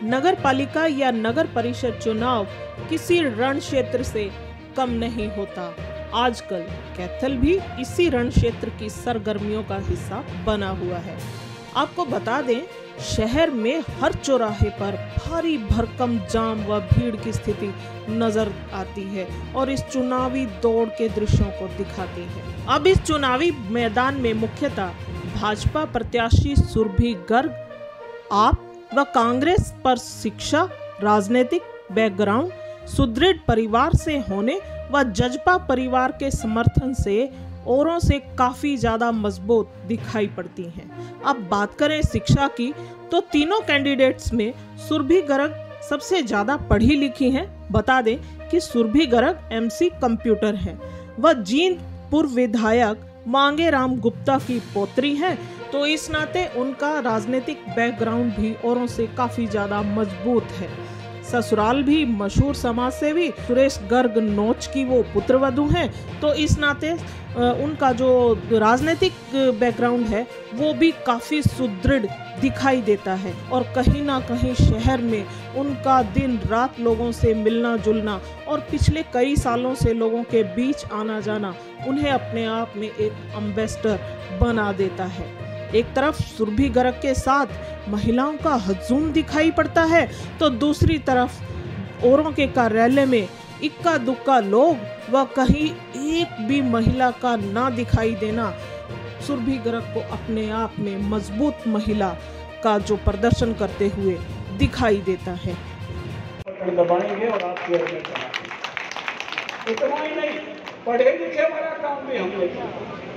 नगर पालिका या नगर परिषद चुनाव किसी रण क्षेत्र से कम नहीं होता। आजकल कैथल भी इसी रण क्षेत्र की सरगर्मियों का हिस्सा बना हुआ है। आपको बता दें, शहर में हर चौराहे पर भारी भरकम जाम व भीड़ की स्थिति नजर आती है और इस चुनावी दौड़ के दृश्यों को दिखाती है। अब इस चुनावी मैदान में मुख्यतः भाजपा प्रत्याशी सुरभि गर्ग, आप व कांग्रेस पर शिक्षा, राजनीतिक बैकग्राउंड, सुदृढ़ परिवार से होने व जजपा परिवार के समर्थन से औरों से काफी ज्यादा मजबूत दिखाई पड़ती हैं। अब बात करें शिक्षा की, तो तीनों कैंडिडेट्स में सुरभि गर्ग सबसे ज्यादा पढ़ी लिखी हैं। बता दें कि सुरभि गर्ग एमसी कंप्यूटर हैं। वह जींद पूर्व विधायक मांगेराम गुप्ता की पौत्री हैं, तो इस नाते उनका राजनीतिक बैकग्राउंड भी औरों से काफी ज्यादा मजबूत है। ससुराल भी मशहूर समाज सेवी सुरेश गर्ग नोच की वो पुत्रवधू हैं, तो इस नाते उनका जो राजनीतिक बैकग्राउंड है वो भी काफ़ी सुदृढ़ दिखाई देता है और कहीं ना कहीं शहर में उनका दिन रात लोगों से मिलना जुलना और पिछले कई सालों से लोगों के बीच आना जाना उन्हें अपने आप में एक एम्बेसडर बना देता है। एक तरफ सुरभि गर्ग के साथ महिलाओं का हजूम दिखाई पड़ता है, तो दूसरी तरफ औरों के कार्यालय में इक्का दुक्का लोग व कहीं एक भी महिला का ना दिखाई देना सुरभि गर्ग को अपने आप में मजबूत महिला का जो प्रदर्शन करते हुए दिखाई देता है। दबाएंगे और आप इतना ही नहीं, पढ़े लिखे वाला काम भी हमने किया,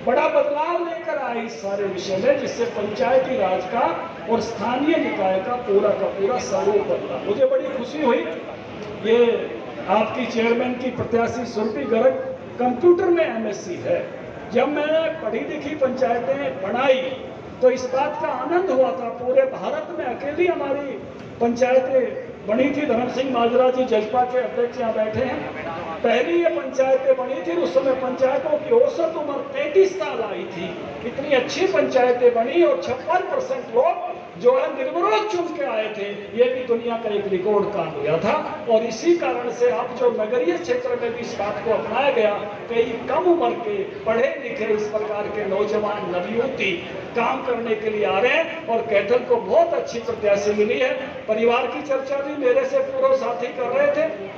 बड़ा बदलाव लेकर आए इस सारे विषय में, जिससे पंचायती राज का और स्थानीय निकाय का पूरा स्वरूप बदला। मुझे बड़ी खुशी हुई, ये आपकी चेयरमैन की प्रत्याशी सुरभि गर्ग कंप्यूटर में एमएससी है। जब मैंने पढ़ी लिखी पंचायतें बनाई तो इस बात का आनंद हुआ था, पूरे भारत में अकेली हमारी पंचायतें बनी थी। धर्म सिंह माजरा जी जजपा के अध्यक्ष यहाँ बैठे हैं, पहली ये पंचायतें बनी थी। उस समय पंचायतों की औसत उम्र 33 साल आई थी। इतनी अच्छी पंचायतें बनी और 56% लोग जो है निर्विरोध चुन के आए थे। ये भी दुनिया का एक रिकॉर्ड काम हुआ था और इसी कारण से अब जो नगरीय क्षेत्र में भी इस बात को अपनाया गया, कई कम उम्र के पढ़े लिखे इस प्रकार के नौजवान नवयुवती काम करने के लिए आ रहे हैं और कैथल को बहुत अच्छी प्रत्याशी मिली है। परिवार की चर्चा भी मेरे से पूर्व साथी कर रहे थे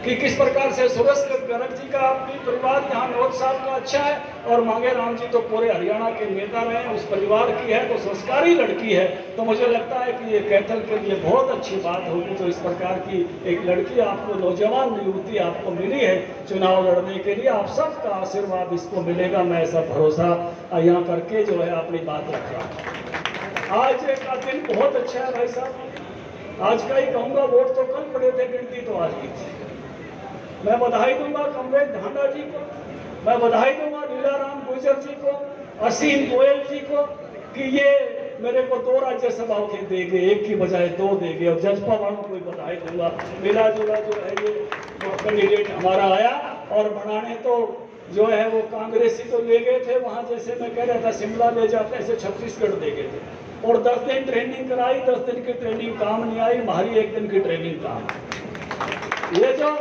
कि किस प्रकार से सुरेश गर्ग जी का भी परिवार यहाँ नौज साहब का अच्छा है और मांगेराम जी तो पूरे हरियाणा के नेता रहे हैं, उस परिवार की है तो संस्कारी लड़की है। तो मुझे लगता है कि ये कैथल के लिए बहुत अच्छी बात होगी। तो इस प्रकार की एक लड़की आपको, नौजवान युवती आपको मिली है चुनाव लड़ने के लिए, आप सबका आशीर्वाद इसको मिलेगा, मैं ऐसा भरोसा यहाँ करके जो है अपनी बात रख रहा हूँ। आज का दिन बहुत अच्छा है भाई साहब, आज का ही कहूँगा, वोट तो कल पड़े थे, गिनती तो आज की थी। मैं बधाई दूंगा कमरेज ढांडा जी को, मैं बधाई दूंगा लीलाराम गुर्जर जी को, असीम गोयल जी को कि ये मेरे को 2 राज्यसभाओं के देंगे, एक की बजाय 2 देंगे। और जजपा वालों को भी बधाई दूंगा, मिला जुला जो है ये कैंडिडेट हमारा आया। और बनाने तो जो है वो कांग्रेसी तो ले गए थे वहाँ, जैसे मैं कह रहा था शिमला ले जाते ऐसे छत्तीसगढ़ दे गए थे और 10 दिन ट्रेनिंग कराई, 10 दिन की ट्रेनिंग काम नहीं आई, हमारी 1 दिन की ट्रेनिंग काम। ये जो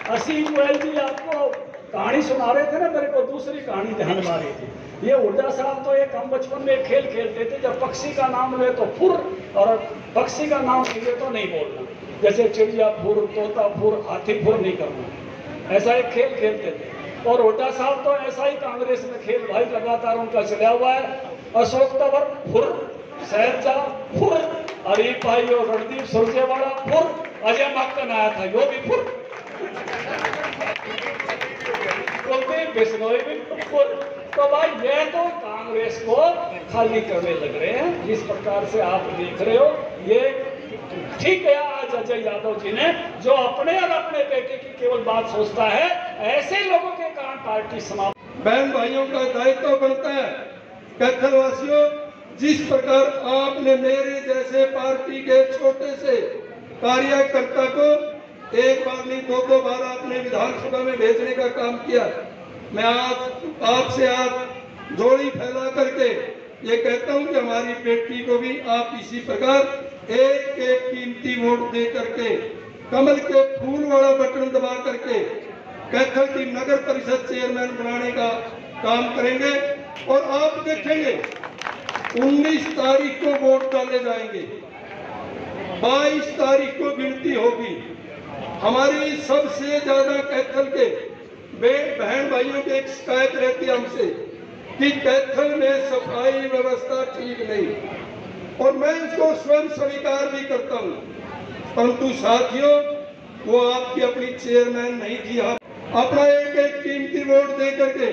असीम गोयल जी आपको कहानी सुना रहे थे ना, मेरे को दूसरी कहानी ध्यान में आ रही थी। ये हुड्डा साहब तो एक हम बचपन में खेल खेलते थे, जब पक्षी का नाम ले तो फुर और पक्षी का नाम ले तो नहीं बोलना, जैसे चिड़िया फुर, तोता फुर, हाथी फुर नहीं करना, ऐसा एक खेल खेलते थे। और हुड्डा साहब तो ऐसा ही कांग्रेस में खेल भाई लगातार उनका चला हुआ है। अशोक तंवर फुर, शहजादा फुर, अरीफ भाई और रणदीप सुरजेवाला फुर, अजय माकन आया था यो भी फुर, बिश्नोई भी फुर। तो भाई ये तो कांग्रेस को खाली करने लग रहे हैं। जिस प्रकार से आप देख रहे हो, ये ठीक है आज अजय यादव जी ने, जो अपने और अपने बेटे की केवल बात सोचता है, ऐसे लोगों के कारण पार्टी समाप्त। बहन भाइयों का दायित्व बनता है, कैथल वासियों, जिस प्रकार आपने मेरे जैसे पार्टी के छोटे से कार्यकर्ता को एक बार नहीं 2 बार आपने विधानसभा में भेजने का काम किया। मैं आज आपसे जोड़ी फैला करके ये कहता हूं कि हमारी बेटी को भी आप इसी प्रकार एक एक कीमती वोट दे करके, कमल के फूल वाला बटन दबा करके कैथल की नगर परिषद चेयरमैन बनाने का काम करेंगे। और आप देखेंगे 19 तारीख को वोट डाले जाएंगे, 22 तारीख को गिनती होगी। हमारी सबसे ज्यादा कैथल के बहन भाइयों की एक शिकायत रहती है हमसे कि कैथल में सफाई व्यवस्था ठीक नहीं, और मैं इसको स्वयं स्वीकार भी करता हूं। परंतु साथियों, वो आपकी अपनी चेयरमैन नहीं थी। आप अपना एक एक कीमती वोट दे करके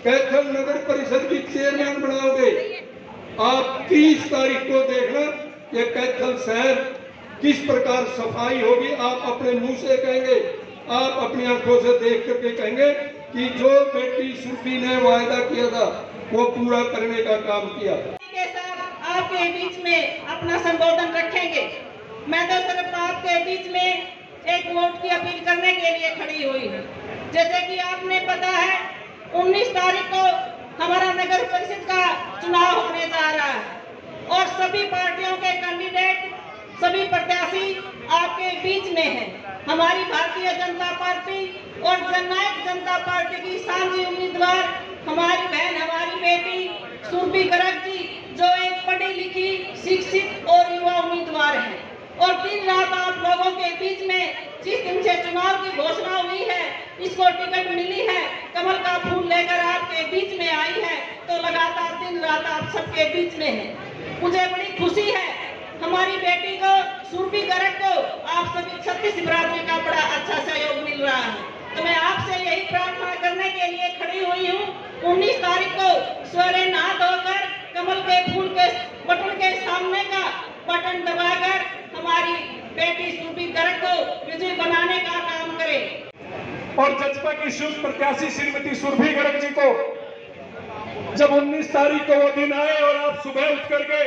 कैथल नगर परिषद की चेयरमैन बनाओगे। आप 30 तारीख को देखना ये कैथल शहर किस प्रकार सफाई होगी। आप अपने मुंह से कहेंगे, आप अपनी आंखों से देख करके कहेंगे कि जो बेटी सुरभि ने वायदा किया था वो पूरा करने का काम किया। के साथ आपके बीच में अपना संबोधन रखेंगे। मैं तो सिर्फ आपके बीच में एक वोट की अपील करने के लिए खड़ी हुई हूँ। जैसे कि आपने पता है 19 तारीख को हमारा नगर परिषद का चुनाव होने जा रहा है और सभी पार्टियों के कैंडिडेट, सभी प्रत्याशी आपके बीच में हैं। हमारी भारतीय जनता पार्टी और जननायक जनता पार्टी की साझी उम्मीदवार हमारी बहन, हमारी बेटी सुरभि गर्ग जी, जो एक पढ़ी लिखी, शिक्षित और युवा उम्मीदवार हैं। और दिन रात आप लोगों के बीच में जिस दिन से चुनाव की घोषणा हुई है, इसको टिकट मिली है, कमल का फूल लेकर आपके बीच में आई है, तो लगातार दिन रात आप सबके बीच में है। मुझे बड़ी खुशी है, हमारी बेटी को सुरभि गर्ग को आप सभी छत्तीस बिरादरी का बड़ा अच्छा सहयोग मिल रहा है। तो मैं आपसे यही प्रार्थना करने के लिए खड़ी हुई हूँ, 19 तारीख को सवेरे नहा धोकर कमल के फूल के बटन के सामने का बटन दबाकर हमारी बेटी सुरभि गर्ग को विजयी बनाने का काम करें। और जजपा की शुभ प्रत्याशी श्रीमती सुरभि गर्ग जी को जब 19 तारीख को वो दिन आए और आप सुबह उठ करके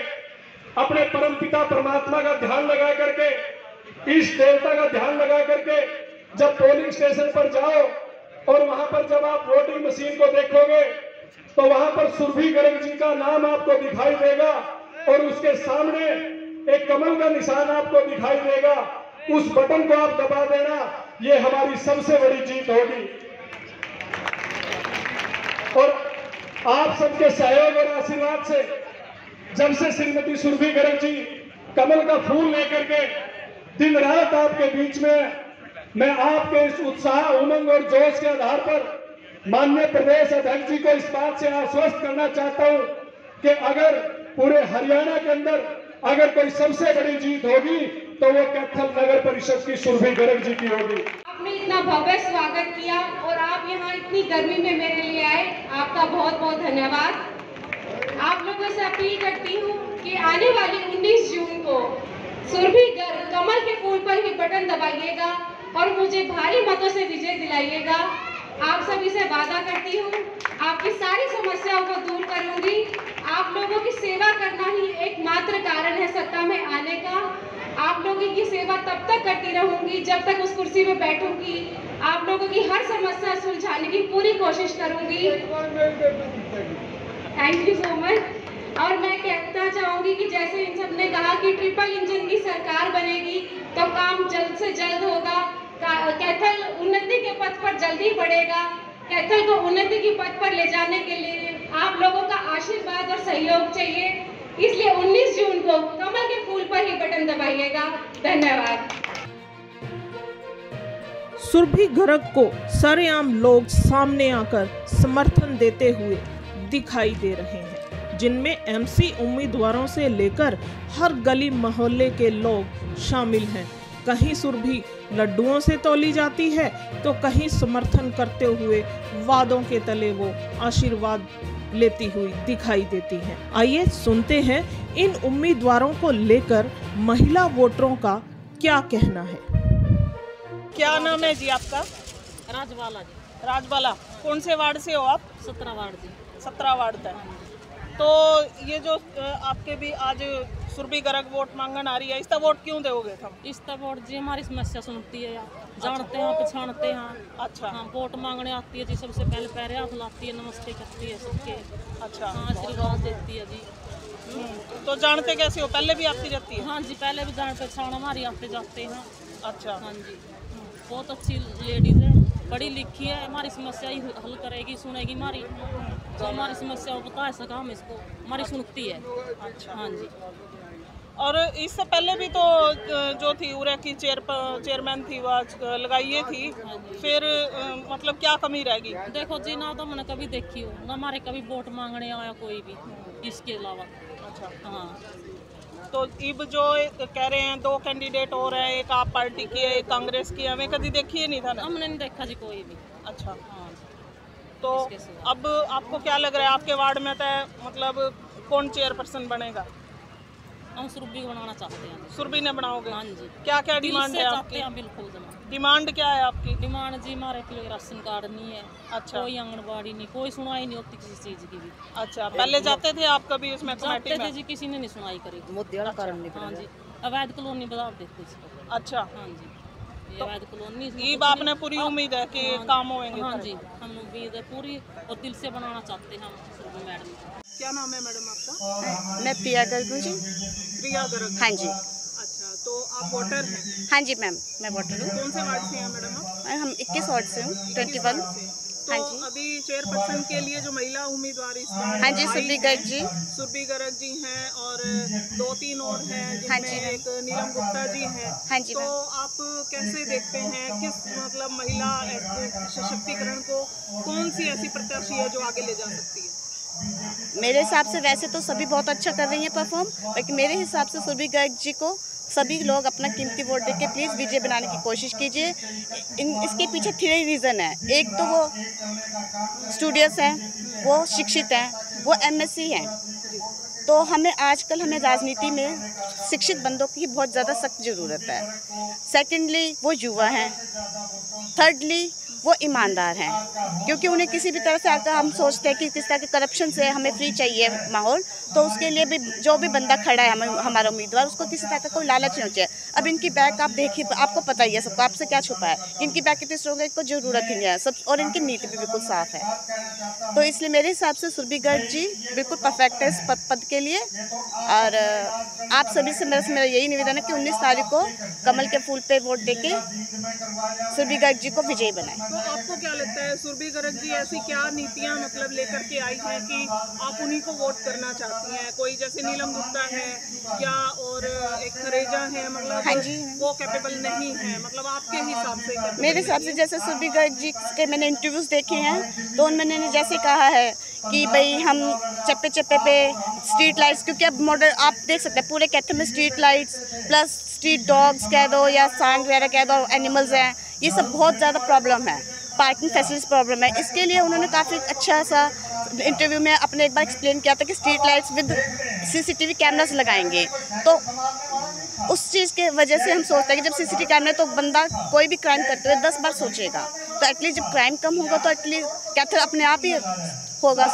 अपने परमपिता परमात्मा का ध्यान लगा करके, इष्ट देवता का ध्यान लगा करके जब पोलिंग स्टेशन पर जाओ और वहां पर जब आप वोटिंग मशीन को देखोगे तो वहां पर सुरभि गर्ग जी का नाम आपको दिखाई देगा और उसके सामने एक कमल का निशान आपको दिखाई देगा। उस बटन को आप दबा देना, ये हमारी सबसे बड़ी जीत होगी। और आप सबके सहयोग और आशीर्वाद से जब से श्रीमती सुरभि गर्ग जी कमल का फूल लेकर के दिन रात आपके बीच में, मैं आपके इस उत्साह, उमंग और जोश के आधार पर माननीय प्रदेश अध्यक्ष जी को इस बात से आश्वस्त करना चाहता हूं कि अगर पूरे हरियाणा के अंदर अगर कोई सबसे बड़ी जीत होगी तो वो कैथल नगर परिषद की सुरभि गर्ग जी की होगी। आपने इतना भव्य स्वागत किया और आप यहाँ इतनी गर्मी में मेरे लिए आए, आपका बहुत बहुत धन्यवाद। आप लोगों से अपील करती हूँ कि आने वाली 19 जून को सुरभि गर्ग कमल के फूल पर ही बटन दबाइएगा और मुझे भारी मतों से विजय दिलाइएगा। आप सभी से वादा करती हूँ, आपकी सारी समस्याओं को दूर करूंगी। आप लोगों की सेवा करना ही एकमात्र कारण है सत्ता में आने का। आप लोगों की सेवा तब तक करती रहूंगी जब तक उस कुर्सी में बैठूंगी। आप लोगों की हर समस्या सुलझाने की पूरी कोशिश करूंगी। Thank you so much. और मैं कहना चाहूंगी कि जैसे इन सब ने कहा कि ट्रिपल इंजन की सरकार बनेगी तो काम जल्द से जल्द होगा। कैथल उन्नति के पथ पर जल्दी बढ़ेगा। कैथल को उन्नति के पथ पर ले जाने के लिए आप लोगों का आशीर्वाद और सहयोग चाहिए, इसलिए 19 जून को कमल के फूल पर ही बटन दबाइएगा। धन्यवाद। सुरभि गर्ग को सरेआम लोग सामने आकर समर्थन देते हुए दिखाई दे रहे हैं, जिनमें एमसी उम्मीदवारों से लेकर हर गली मोहल्ले के लोग शामिल हैं। कहीं सुरभि लड्डुओं से तौली जाती है तो कहीं समर्थन करते हुए वादों के तले वो आशीर्वाद लेती हुई दिखाई देती हैं। आइए सुनते हैं इन उम्मीदवारों को लेकर महिला वोटरों का क्या कहना है। क्या नाम है जी आपका? राजबाला जी। राजबाला। कौन से वार्ड से हो आप? 17 वार्ड जी। 17 वार्ड तक। तो ये जो आपके भी आज सुरभि गर्ग वोट मांगन आ रही है, इसका वोट क्यों दोगे तुम? इसका वोट जी हमारी समस्या सुनती है यार, जानते हैं पहचानते हैं। अच्छा। हाँ, वोट मांगने आती है जी, सबसे पहले पैरे हाथ लाती है, नमस्ते करती है सबके। अच्छा। हाँ, आशीर्वाद देती है जी। तो जानते कैसे हो, पहले भी आती रहती है? हाँ जी, पहले भी जान पहचान हमारी आते जाते हैं। अच्छा। हाँ जी, बहुत अच्छी लेडीज है, पढ़ी लिखी है, हमारी समस्या ही हल करेगी, सुनेगी हमारी, जो हमारी समस्या वो बता सका हम इसको, हमारी सुनती है। अच्छा। हाँ जी। और इससे पहले भी तो जो थी उरे की चेयरमैन थी वो लगाई थी, फिर मतलब क्या कमी रहेगी? देखो जी, ना तो मैंने कभी देखी हो, ना हमारे कभी वोट मांगने आया कोई भी इसके अलावा। अच्छा। हाँ, तो अब जो कह रहे हैं 2 कैंडिडेट और हैं, एक आप पार्टी की है, एक कांग्रेस की है, हमें कभी देखी ही नहीं था ना? हमने नहीं देखा जी कोई भी। अच्छा। हाँ, तो इसके सिवा। अब आपको क्या लग रहा है, आपके वार्ड में तो मतलब कौन चेयरपर्सन बनेगा? हम सुरभि को बनाना चाहते हैं। सुरभि ने बनाओगे? हाँ जी। क्या क्या दिल डिमांड से है चाहते आपकी? हैं, बिल्कुल जमा। डिमांड क्या है आपकी? डिमांड जी, हमारे के लिए राशन कार्ड नहीं है। अच्छा। कोई आंगनबाड़ी नहीं, कोई सुनाई नहीं होती किसी चीज की भी। अच्छा, पहले जाते थे आप कभी उसमें कमेटी जाते थे में? जी, किसी ने नहीं सुनाई करी। मुद्दे कारण नहीं हाँ जी, अवैध कॉलोनी बता देते इसको। अच्छा। हाँ जी, ये अवैध कॉलोनी। ईब आपने पूरी उम्मीद है कि काम होंगे? हाँ जी, हम उम्मीद है पूरी, और दिल से बनाना चाहते हैं हम सुरभि मैडम। क्या नाम है मैडम आपका? मैं प्रिया गर्ग हूँ जी। प्रिया गर्ग। हाँ जी। अच्छा, तो आप वोटर हैं? हाँ जी मैम, मैं वोटर हूँ। कौन से वार्ड से हैं मैडम आप? हम 21 वार्ड से हूँ, 21। तो हाँ जी। अभी चेयरपर्सन के लिए जो महिला उम्मीदवार इस बार हाँ जी, आई सुरभि हैं, गर्ग जी। सुरभि गर्ग जी हैं और 2-3 और हैं, हाँ जिनमें जी। एक नीलम गुप्ता जी हैं। हाँ जी तो मैम। आप कैसे देखते हैं, किस मतलब महिला सशक्तिकरण को कौन सी ऐसी प्रत्याशी है जो आगे ले जा सकती है? मेरे हिसाब से वैसे तो सभी बहुत अच्छा कर रही हैं परफॉर्म, लेकिन मेरे हिसाब से सुरभि गर्ग जी को सभी लोग अपना कीमती वोट देके प्लीज़ विजय बनाने की कोशिश कीजिए। इसके पीछे 3 रीज़न है। एक तो वो स्टूडियस हैं, वो शिक्षित हैं, वो MSc हैं। तो हमें राजनीति में शिक्षित बंदों की बहुत ज़्यादा सख्त ज़रूरत है। सेकेंडली, वो युवा हैं। थर्डली, वो ईमानदार हैं, क्योंकि उन्हें किसी भी तरह से अगर हम सोचते हैं कि किस तरह के करप्शन से हमें फ्री चाहिए माहौल, तो उसके लिए भी जो भी बंदा खड़ा है हमारा उम्मीदवार, उसको किसी तरह का कोई लालच नहीं चाहिए। अब इनकी बैक आप देखिए, आपको पता ही है सबको, आपसे क्या छुपा है, इनकी बैक कितनी स्ट्रॉन्ग है, इनको जरूरत ही नहीं है सब, और इनकी नीति भी बिल्कुल साफ है। तो इसलिए मेरे हिसाब से सुरभि गर्ग जी बिल्कुल परफेक्ट है इस पद के लिए। और आप सभी से मेरा यही निवेदन है कि 19 तारीख को कमल के फूल पे वोट देके सुरभि गर्ग जी को विजयी बनाएं। तो आपको क्या लगता है, सुरभि गर्ग जी ऐसी क्या नीतियां मतलब लेकर के आई हैं कि आप उन्हीं को वोट करना चाहती हैं? कोई जैसे नीलम गुप्ता है या और एक खरेजा है, मतलब हाँ जी। वो कैपेबल नहीं है, मतलब आपके हिसाब से capable मेरे हिसाब से जैसे सुरभि गर्ग जी के मैंने इंटरव्यूज़ देखे हैं, तो उन्होंने जैसे कहा है कि भाई हम चप्पे चप्पे पे स्ट्रीट लाइट्स, क्योंकि अब मॉडल आप देख सकते हैं पूरे कैथल में street lights plus street dogs कह दो या सांड वगैरह कह दो, एनिमल्स हैं, ये सब बहुत ज़्यादा प्रॉब्लम है। पार्किंग फैसिलिटीज प्रॉब्लम है। इसके लिए उन्होंने काफ़ी अच्छा सा इंटरव्यू में अपने एक बार एक्सप्लेन किया था कि street lights with CCTV cameras लगाएंगे। तो उस चीज़ के वजह से हम सोचते हैं कि जब CCTV कैमरे, तो बंदा कोई भी क्राइम करते हुए 10 बार सोचेगा। तो एटलीस्ट जब क्राइम कम होगा तो एटलीस्ट कैथल अपने आप ही होगा,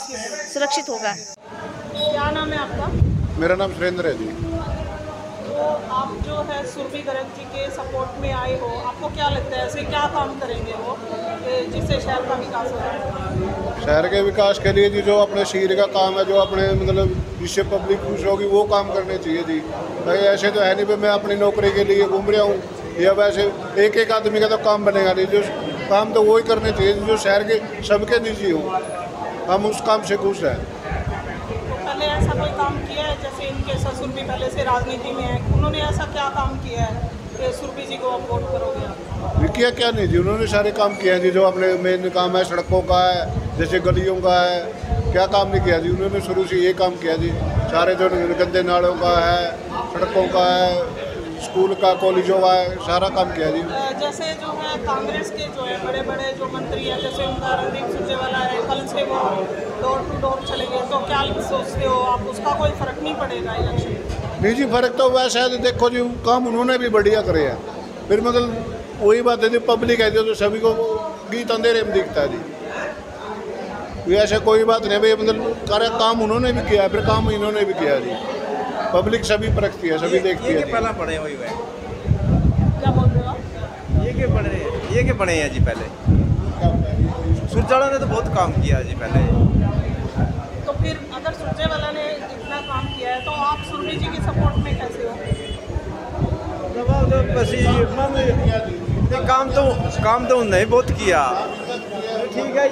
सुरक्षित होगा। क्या नाम है आपका? मेरा नाम सुरेंद्र है जी। तो आप जो है सुरभि गर्ग जी के सपोर्ट में आए हो, आपको क्या लगता है ऐसे क्या काम करेंगे वो जिससे शहर का विकास हो जाए? शहर के विकास के लिए जी जो अपने शहर का काम है, जो अपने मतलब जिससे पब्लिक खुश होगी वो काम करने चाहिए जी। भाई ऐसे तो है नहीं कि मैं अपनी नौकरी के लिए घूम रहा हूँ, या वैसे एक आदमी का तो काम बनेगा नहीं। जो काम तो वही करने चाहिए जो शहर के सबके निजी हो, हम उस काम से खुश हैं। पहले ऐसा कोई काम किया है, जैसे इनके ससुर भी पहले से राजनीति में है, उन्होंने ऐसा क्या काम किया है कि सुरभि जी को आप वोट करोगे? किया क्या नहीं जी, उन्होंने सारे काम किए हैं जी। जो अपने मेन काम है सड़कों का है, जैसे गलियों का है, क्या काम नहीं किया जी उन्होंने? शुरू से ये काम किया जी। सारे जो गंदे नालों का है, सड़कों का है, स्कूल का, कॉलेजों का है, सारा काम किया जी। जैसे जो है कांग्रेस के जो है बड़े बड़े जो मंत्री हैं, जैसे उनका रणदीप सुरजेवाला है, कल से वो डोर टू डोर चलेंगे, तो क्या सोचते हो आप, उसका कोई फर्क नहीं पड़ेगा इलेक्शन? नहीं जी, फर्क तो वैसा है। देखो जी, काम उन्होंने भी बढ़िया करे हैं। फिर मतलब वही बात है जी, पब्लिक है जो सभी को गीत अंधेरे में दिखता है जी। ऐसा कोई बात नहीं भाई, मतलब काम उन्होंने भी किया, फिर काम इन्होंने भी किया जी। पब्लिक सभी परखती है, सभी देखती है। पहला पढ़े हुए हैं, क्या बोल रहे हो आप? ये के पढ़े हैं जी। पहले सुरजावाला ने तो बहुत काम किया जी पहले। तो फिर अगर सुरजेवाला ने इतना काम किया है तो आप सुरभि जी की सपोर्ट में कैसे हो? बस काम तो उन्होंने बहुत किया। ठीक है,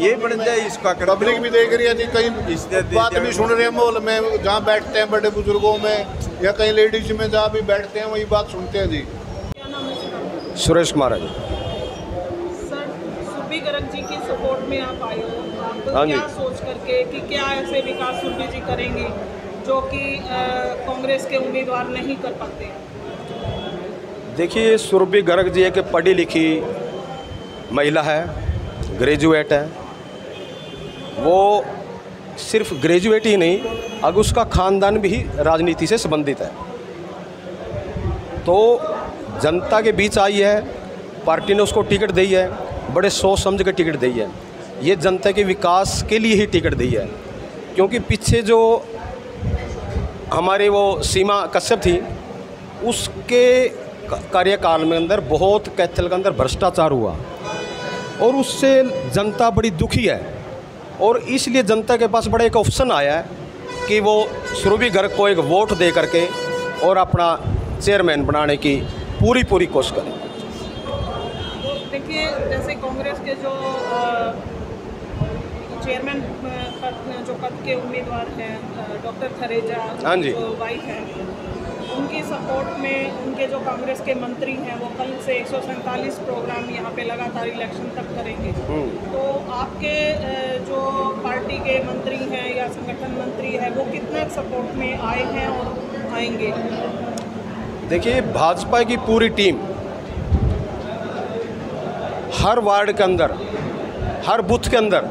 ये बन जाए इसका। पब्लिक भी देख रही है जी, कई बात भी सुन रहे हैं मॉल में, जहाँ बैठते हैं बड़े बुजुर्गों में या कई लेडीज में जहाँ भी बैठते हैं वही बात सुनते हैं जी। क्या नाम है सर? सुरेश कुमार है जी। सर, सुरभि गर्ग जी की सपोर्ट में आप आए हो, आप हाँ जी। क्या सोच करके कि क्या ऐसे विकास सुरभि जी करेंगे जो कि कांग्रेस के उम्मीदवार नहीं कर पाते? देखिए, सुरभि गर्ग जी एक पढ़ी लिखी महिला है, ग्रेजुएट है। वो सिर्फ ग्रेजुएट ही नहीं, अगर उसका खानदान भी राजनीति से संबंधित है। तो जनता के बीच आई है, पार्टी ने उसको टिकट दी है, बड़े सोच समझ के टिकट दी है। ये जनता के विकास के लिए ही टिकट दी है, क्योंकि पीछे जो हमारे वो सीमा कश्यप थी, उसके कार्यकाल में अंदर बहुत कैथल के अंदर भ्रष्टाचार हुआ और उससे जनता बड़ी दुखी है। और इसलिए जनता के पास बड़ा एक ऑप्शन आया है कि वो सुरभि गर्ग को एक वोट दे करके और अपना चेयरमैन बनाने की पूरी कोशिश करें। देखिए, जैसे कांग्रेस के जो चेयरमैन पद के उम्मीदवार हैं, डॉक्टर थरेजा हाँ जी, जो वाइफ हैं, उनकी सपोर्ट में उनके जो कांग्रेस के मंत्री हैं वो कल से 147 प्रोग्राम यहाँ पे लगातार इलेक्शन तक करेंगे। तो आपके जो पार्टी के मंत्री हैं या संगठन मंत्री है वो कितने सपोर्ट में आए हैं और आएंगे? देखिए, भाजपा की पूरी टीम हर वार्ड के अंदर, हर बूथ के अंदर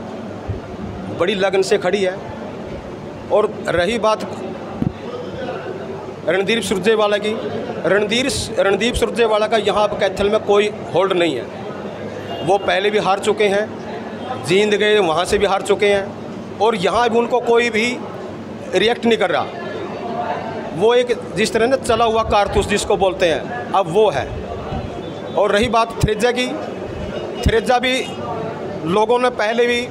बड़ी लगन से खड़ी है। और रही बात रणदीप सुरजेवाला की, रणदीप सुरजेवाला का यहाँ कैथल में कोई होल्ड नहीं है। वो पहले भी हार चुके हैं, जींद गए वहाँ से भी हार चुके हैं, और यहाँ भी उनको कोई भी रिएक्ट नहीं कर रहा। वो एक जिस तरह ना चला हुआ कारतूस जिसको बोलते हैं, अब वो है। और रही बात थरेजा की, थरेजा भी लोगों ने पहले भी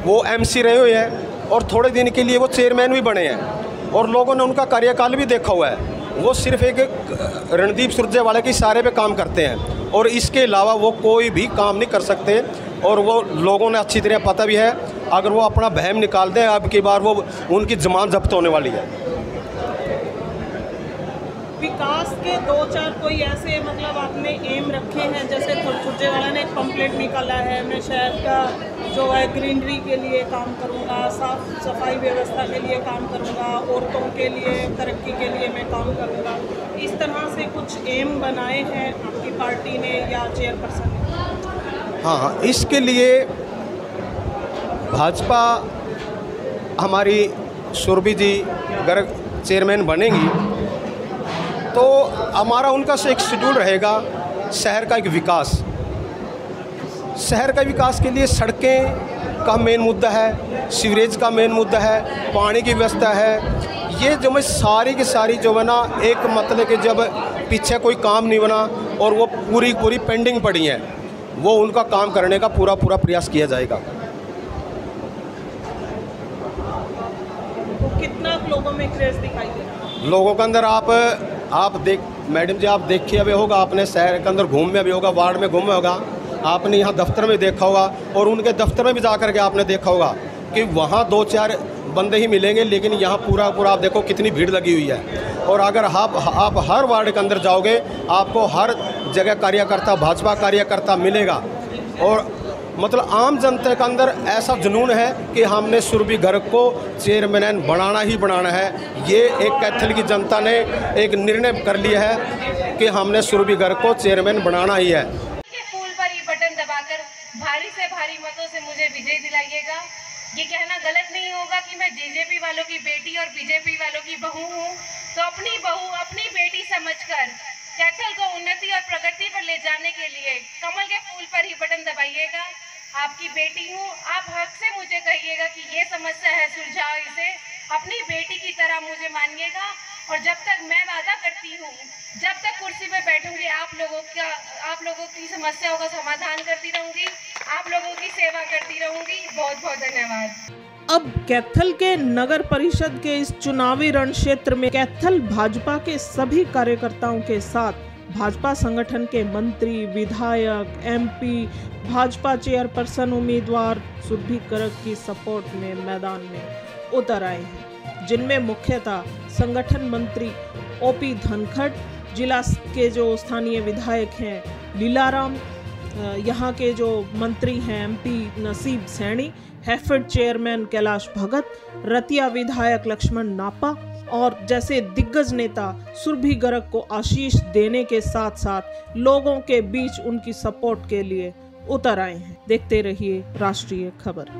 वो एमसी रहे हुए हैं और थोड़े दिन के लिए वो चेयरमैन भी बने हैं, और लोगों ने उनका कार्यकाल भी देखा हुआ है। वो सिर्फ एक रणदीप सुरजेवाला के इशारे पे काम करते हैं, और इसके अलावा वो कोई भी काम नहीं कर सकते। और वो लोगों ने अच्छी तरह पता भी है, अगर वो अपना बहम निकाल दें अब की बार वो उनकी जमानत जब्त होने वाली है। विकास के 2-4 कोई ऐसे मतलब आपने एम रखे हैं? जैसे सुरजेवाला ने एक पंपलेट निकाला है, मैं शहर का जो है ग्रीनरी के लिए काम करूंगा, साफ सफाई व्यवस्था के लिए काम करूंगा, औरतों के लिए तरक्की के लिए मैं काम करूंगा। इस तरह से कुछ एम बनाए हैं आपकी पार्टी ने या चेयरपर्सन ने? हाँ, इसके लिए भाजपा हमारी सुरभि जी गर्ग चेयरमैन बनेंगी तो हमारा उनका से एक शेड्यूल रहेगा शहर का एक विकास। शहर का विकास के लिए सड़कें का मेन मुद्दा है, सीवरेज का मेन मुद्दा है, पानी की व्यवस्था है। ये जो मैं सारी की सारी जो है ना, एक मतलब कि जब पीछे कोई काम नहीं बना और वो पूरी पेंडिंग पड़ी हैं, वो उनका काम करने का पूरा प्रयास किया जाएगा। तो कितना लोगों में क्रेज दिखाई दे रहा है? लोगों के अंदर आप देख मैडम जी, आप देखिए भी होगा, आपने शहर के अंदर घूमे भी होगा, वार्ड में घूमे होगा, आपने यहाँ दफ्तर में देखा होगा, और उनके दफ्तर में भी जा कर के आपने देखा होगा कि वहाँ 2-4 बंदे ही मिलेंगे, लेकिन यहाँ पूरा आप देखो कितनी भीड़ लगी हुई है। और अगर आप हर वार्ड के अंदर जाओगे, आपको हर जगह कार्यकर्ता, भाजपा कार्यकर्ता मिलेगा। और मतलब आम जनता के अंदर ऐसा जुनून है कि हमने सुरभि गर्ग को चेयरमैन बनाना ही बनाना है। ये एक कैथल की जनता ने एक निर्णय कर लिया है कि हमने सुरभि गर्ग को चेयरमैन बनाना ही है। फूल पर ये बटन दबाकर भारी से भारी मतों से मुझे विजय दिलाइएगा। ये कहना गलत नहीं होगा कि मैं जेजेपी वालों की बेटी और बीजेपी वालों की बहू हूँ, तो अपनी बहू अपनी बेटी समझकर कैथल को उन्नति और प्रगति पर ले जाने के लिए कमल के फूल पर ही बटन दबाइएगा। आपकी बेटी हूँ, आप हक से मुझे कहिएगा कि ये समस्या है, सुलझाओ इसे। अपनी बेटी की तरह मुझे मानिएगा और जब तक मैं वादा करती हूँ, जब तक कुर्सी पे बैठूंगी आप लोगों की समस्याओं का समाधान करती रहूंगी, आप लोगों की सेवा करती रहूंगी। बहुत बहुत धन्यवाद। अब कैथल के नगर परिषद के इस चुनावी रण क्षेत्र में कैथल भाजपा के सभी कार्यकर्ताओं के साथ भाजपा संगठन के मंत्री, विधायक, एमपी, भाजपा चेयरपर्सन उम्मीदवार सुरभि गर्ग की सपोर्ट में मैदान में उतर आए हैं, जिनमें मुख्यतः संगठन मंत्री ओपी धनखड़, जिला के जो स्थानीय विधायक हैं लीलाराम, यहाँ के जो मंत्री हैं एमपी नसीब सैनी, हैफेड चेयरमैन कैलाश भगत, रतिया विधायक लक्ष्मण नापा और जैसे दिग्गज नेता सुरभि गर्ग को आशीष देने के साथ साथ लोगों के बीच उनकी सपोर्ट के लिए उतर आए हैं। देखते रहिए राष्ट्रीय खबर।